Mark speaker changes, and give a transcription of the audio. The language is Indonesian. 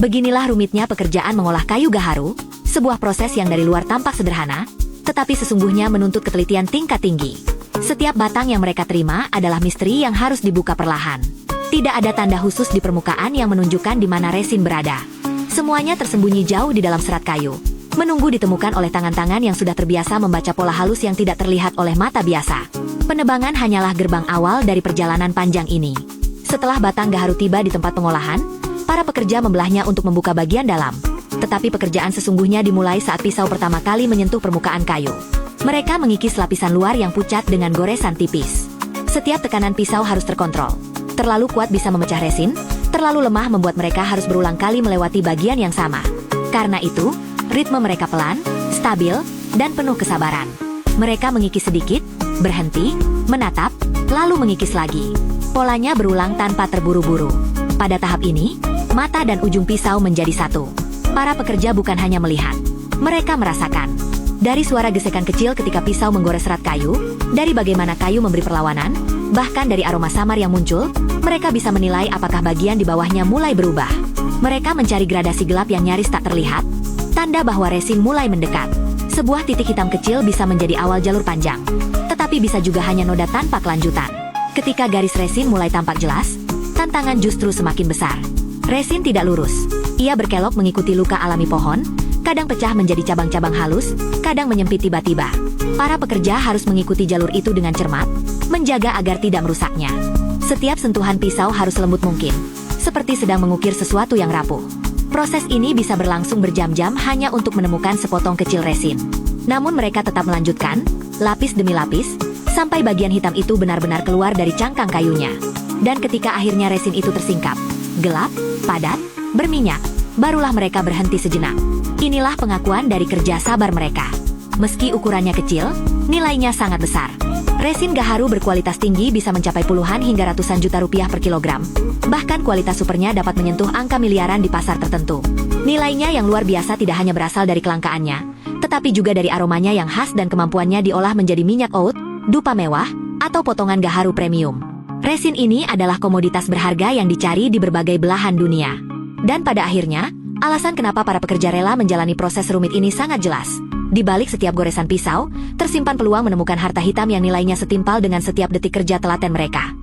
Speaker 1: Beginilah rumitnya pekerjaan mengolah kayu gaharu, sebuah proses yang dari luar tampak sederhana, tetapi sesungguhnya menuntut ketelitian tingkat tinggi. Setiap batang yang mereka terima adalah misteri yang harus dibuka perlahan. Tidak ada tanda khusus di permukaan yang menunjukkan di mana resin berada. Semuanya tersembunyi jauh di dalam serat kayu, menunggu ditemukan oleh tangan-tangan yang sudah terbiasa membaca pola halus yang tidak terlihat oleh mata biasa. Penebangan hanyalah gerbang awal dari perjalanan panjang ini. Setelah batang gaharu tiba di tempat pengolahan, para pekerja membelahnya untuk membuka bagian dalam. Tetapi pekerjaan sesungguhnya dimulai saat pisau pertama kali menyentuh permukaan kayu. Mereka mengikis lapisan luar yang pucat dengan goresan tipis. Setiap tekanan pisau harus terkontrol. Terlalu kuat bisa memecah resin, terlalu lemah membuat mereka harus berulang kali melewati bagian yang sama. Karena itu, ritme mereka pelan, stabil, dan penuh kesabaran. Mereka mengikis sedikit, berhenti, menatap, lalu mengikis lagi. Polanya berulang tanpa terburu-buru. Pada tahap ini, mata dan ujung pisau menjadi satu. Para pekerja bukan hanya melihat, mereka merasakan. Dari suara gesekan kecil ketika pisau menggores serat kayu, dari bagaimana kayu memberi perlawanan, bahkan dari aroma samar yang muncul, mereka bisa menilai apakah bagian di bawahnya mulai berubah. Mereka mencari gradasi gelap yang nyaris tak terlihat, tanda bahwa resin mulai mendekat. Sebuah titik hitam kecil bisa menjadi awal jalur panjang, tetapi bisa juga hanya noda tanpa kelanjutan. Ketika garis resin mulai tampak jelas, tantangan justru semakin besar. Resin tidak lurus. Ia berkelok mengikuti luka alami pohon, kadang pecah menjadi cabang-cabang halus, kadang menyempit tiba-tiba. Para pekerja harus mengikuti jalur itu dengan cermat, menjaga agar tidak merusaknya. Setiap sentuhan pisau harus lembut mungkin, seperti sedang mengukir sesuatu yang rapuh. Proses ini bisa berlangsung berjam-jam hanya untuk menemukan sepotong kecil resin. Namun mereka tetap melanjutkan, lapis demi lapis, sampai bagian hitam itu benar-benar keluar dari cangkang kayunya. Dan ketika akhirnya resin itu tersingkap, gelap, padat, berminyak, barulah mereka berhenti sejenak. Inilah pengakuan dari kerja sabar mereka. Meski ukurannya kecil, nilainya sangat besar. Resin gaharu berkualitas tinggi bisa mencapai puluhan hingga ratusan juta rupiah per kilogram. Bahkan kualitas supernya dapat menyentuh angka miliaran di pasar tertentu. Nilainya yang luar biasa tidak hanya berasal dari kelangkaannya, tetapi juga dari aromanya yang khas dan kemampuannya diolah menjadi minyak oud, dupa mewah, atau potongan gaharu premium. Resin ini adalah komoditas berharga yang dicari di berbagai belahan dunia. Dan pada akhirnya, alasan kenapa para pekerja rela menjalani proses rumit ini sangat jelas. Di balik setiap goresan pisau, tersimpan peluang menemukan harta hitam yang nilainya setimpal dengan setiap detik kerja telaten mereka.